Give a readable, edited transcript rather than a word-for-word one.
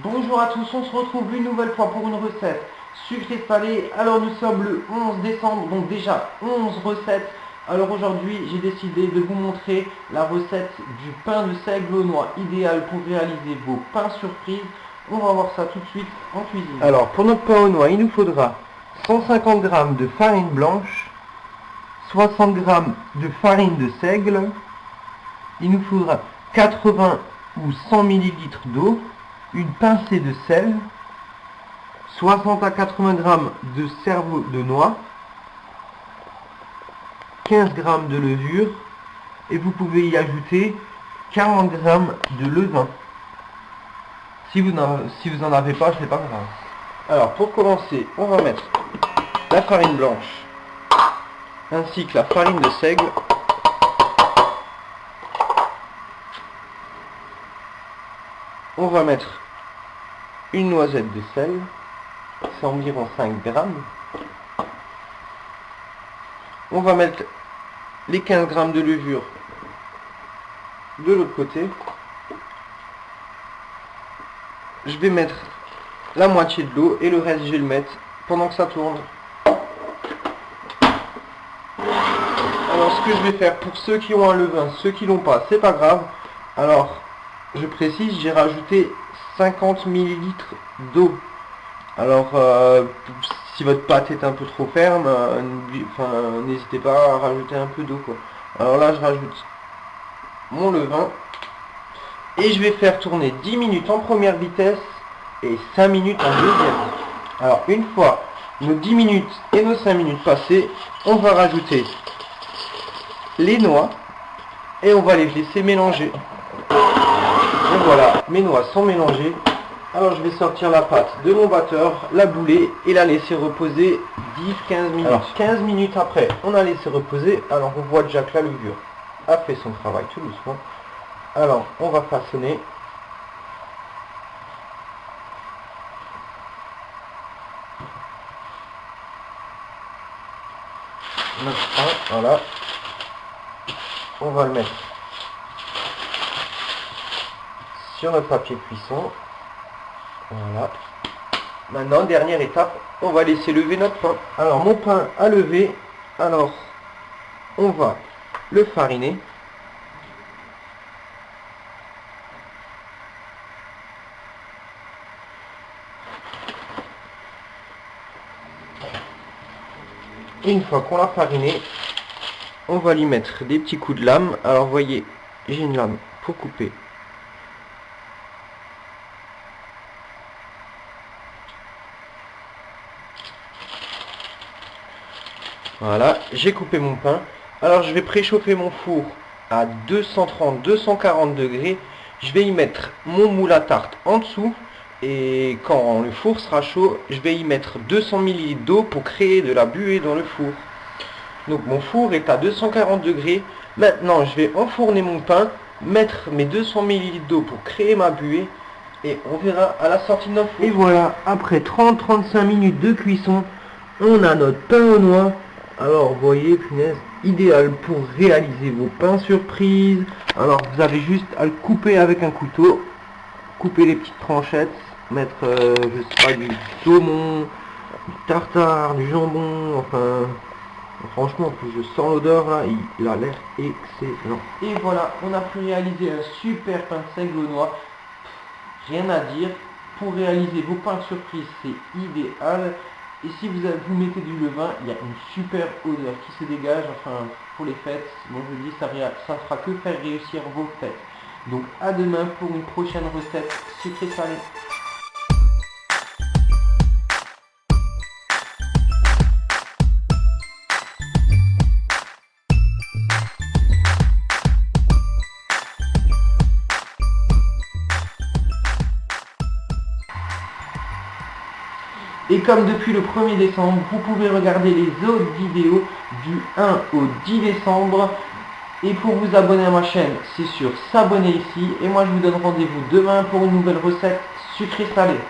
Bonjour à tous, on se retrouve une nouvelle fois pour une recette sucrée salée. Alors nous sommes le 11 décembre, donc déjà 11 recettes. Alors aujourd'hui j'ai décidé de vous montrer la recette du pain de seigle aux noix, idéal pour réaliser vos pains surprises. On va voir ça tout de suite en cuisine. Alors pour notre pain aux noix, il nous faudra 150 g de farine blanche, 60 g de farine de seigle, il nous faudra 80 ou 100 ml d'eau, une pincée de sel, 60 à 80 g de cerveau de noix, 15 g de levure et vous pouvez y ajouter 40 g de levain. Si vous n'en avez pas, c'est pas grave. Alors pour commencer, on va mettre la farine blanche ainsi que la farine de seigle. On va mettre une noisette de sel, c'est environ 5 grammes. On va mettre les 15 grammes de levure de l'autre côté. Je vais mettre la moitié de l'eau et le reste je vais le mettre pendant que ça tourne. Alors ce que je vais faire pour ceux qui ont un levain, ceux qui l'ont pas, c'est pas grave. Alors je précise, j'ai rajouté 50 ml d'eau. Alors si votre pâte est un peu trop ferme, n'hésitez pas à rajouter un peu d'eau quoi. Alors là je rajoute mon levain et je vais faire tourner 10 minutes en première vitesse et 5 minutes en deuxième. Alors une fois nos 10 minutes et nos 5 minutes passées, on va rajouter les noix et on va les laisser mélanger. Et voilà, mes noix sont mélangées. Alors je vais sortir la pâte de mon batteur, la bouler et la laisser reposer 10-15 minutes. Alors 15 minutes après, on a laissé reposer. Alors on voit déjà que la levure a fait son travail tout doucement. Alors on va façonner. Notre pain, voilà. On va le mettre sur notre papier cuisson. Voilà. Maintenant, dernière étape, on va laisser lever notre pain. Alors, mon pain à lever, alors, on va le fariner. Une fois qu'on l'a fariné, on va lui mettre des petits coups de lame. Alors, vous voyez, j'ai une lame pour couper. Voilà, j'ai coupé mon pain. Alors je vais préchauffer mon four à 230-240 degrés. Je vais y mettre mon moule à tarte en dessous. Et quand le four sera chaud, je vais y mettre 200 ml d'eau pour créer de la buée dans le four. Donc mon four est à 240 degrés. Maintenant je vais enfourner mon pain, mettre mes 200 ml d'eau pour créer ma buée. Et on verra à la sortie de notre four. Et voilà, après 30-35 minutes de cuisson, on a notre pain aux noix. Alors vous voyez, punaise, idéal pour réaliser vos pains surprises. Alors vous avez juste à le couper avec un couteau, couper les petites tranchettes, mettre je sais pas, du saumon, du tartare, du jambon, enfin franchement je sens l'odeur là, il a l'air excellent. Et voilà, on a pu réaliser un super pain de seigle aux noix. Rien à dire, pour réaliser vos pains surprises c'est idéal. Et si vous mettez du levain, il y a une super odeur qui se dégage, enfin pour les fêtes, bon je dis ça fera que faire réussir vos fêtes. Donc à demain pour une prochaine recette sucrée salée. Et comme depuis le 1er décembre, vous pouvez regarder les autres vidéos du 1 au 10 décembre Et pour vous abonner à ma chaîne, c'est sur s'abonner ici. Et moi je vous donne rendez-vous demain pour une nouvelle recette sucrée salée.